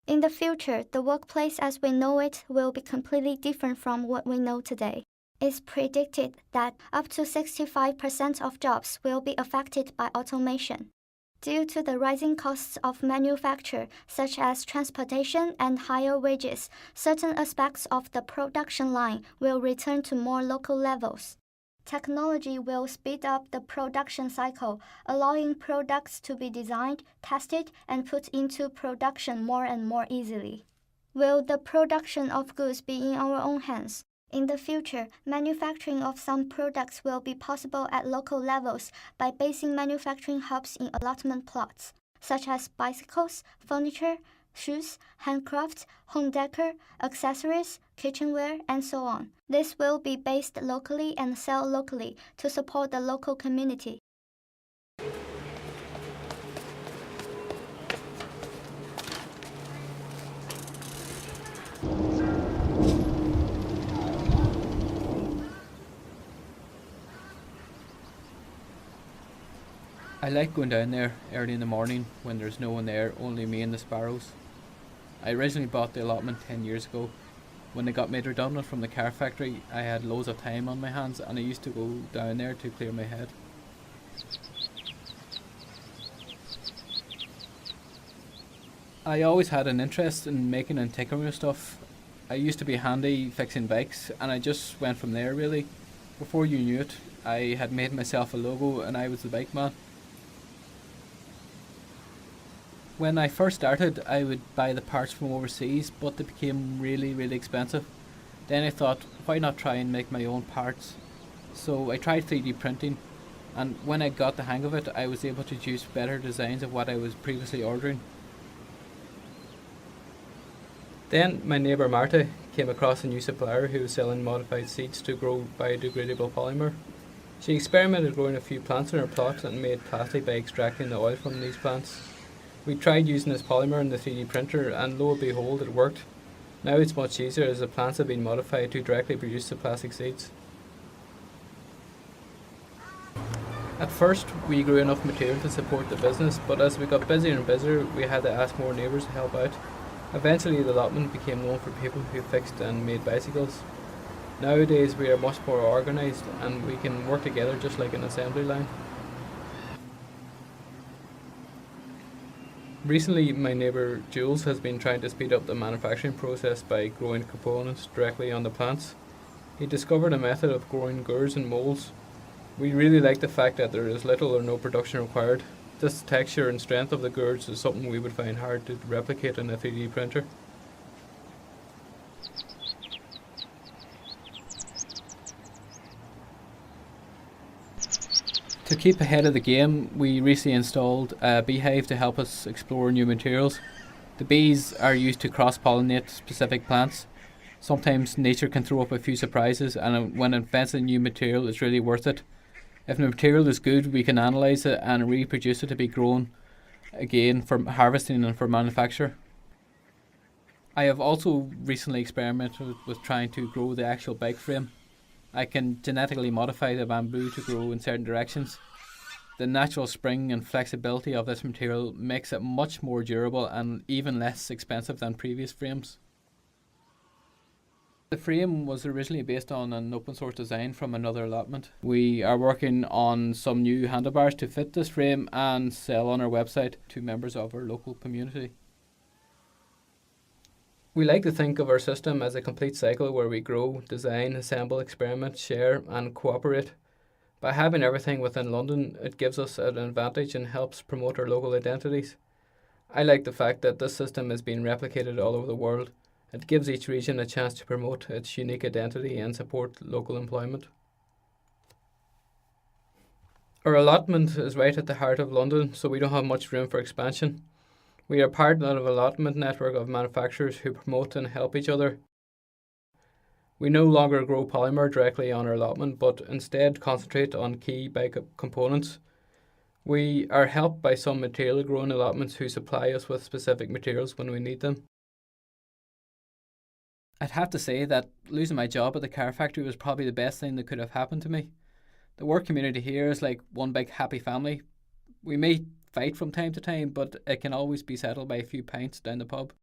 In the future, the workplace as we know it will be completely different from what we know today. It's predicted that up to 65% of jobs will be affected by automation. Due to the rising costs of manufacture, such as transportation and higher wages, certain aspects of the production line will return to more local levels. Technology will speed up the production cycle, allowing products to be designed, tested, and put into production more and more easily. Will the production of goods be in our own hands? In the future, manufacturing of some products will be possible at local levels by basing manufacturing hubs in allotment plots, such as bicycles, furniture, shoes, handcrafts, home decor, accessories, kitchenware, and so on. This will be based locally and sell locally to support the local community. I like going down there early in the morning when there's no one there, only me and the sparrows. I originally bought the allotment 10 years ago. When they got made redundant from the car factory, I had loads of time on my hands and I used to go down there to clear my head. I always had an interest in making and tinkering with stuff. I used to be handy fixing bikes and I just went from there really. Before you knew it, I had made myself a logo and I was the bike man. When I first started, I would buy the parts from overseas, but they became really expensive. Then I thought, why not try and make my own parts? So I tried 3D printing, and when I got the hang of it, I was able to produce better designs of what I was previously ordering. Then my neighbour Marta came across a new supplier who was selling modified seeds to grow biodegradable polymer. She experimented growing a few plants in her plot and made plastic by extracting the oil from these plants. We tried using this polymer in the 3D printer and lo and behold it worked. Now it's much easier as the plants have been modified to directly produce the plastic seeds. At first we grew enough material to support the business, but as we got busier and busier we had to ask more neighbours to help out. Eventually the allotment became known for people who fixed and made bicycles. Nowadays we are much more organised and we can work together just like an assembly line. Recently, my neighbour Jules has been trying to speed up the manufacturing process by growing components directly on the plants. He discovered a method of growing gourds and moulds. We really like the fact that there is little or no production required. This texture and strength of the gourds is something we would find hard to replicate in a 3D printer. To keep ahead of the game, we recently installed a beehive to help us explore new materials. The bees are used to cross-pollinate specific plants. Sometimes nature can throw up a few surprises, and when inventing new material it's really worth it. If the material is good, we can analyse it and reproduce it to be grown again for harvesting and for manufacture. I have also recently experimented with trying to grow the actual bike frame. I can genetically modify the bamboo to grow in certain directions. The natural spring and flexibility of this material makes it much more durable and even less expensive than previous frames. The frame was originally based on an open source design from another allotment. We are working on some new handlebars to fit this frame and sell on our website to members of our local community. We like to think of our system as a complete cycle where we grow, design, assemble, experiment, share and cooperate. By having everything within London, it gives us an advantage and helps promote our local identities. I like the fact that this system is being replicated all over the world. It gives each region a chance to promote its unique identity and support local employment. Our allotment is right at the heart of London, so we don't have much room for expansion. We are part of an allotment network of manufacturers who promote and help each other. We no longer grow polymer directly on our allotment, but instead concentrate on key bike components. We are helped by some material growing allotments who supply us with specific materials when we need them. I'd have to say that losing my job at the car factory was probably the best thing that could have happened to me. The work community here is like one big happy family. We may fight from time to time, but it can always be settled by a few pints down the pub.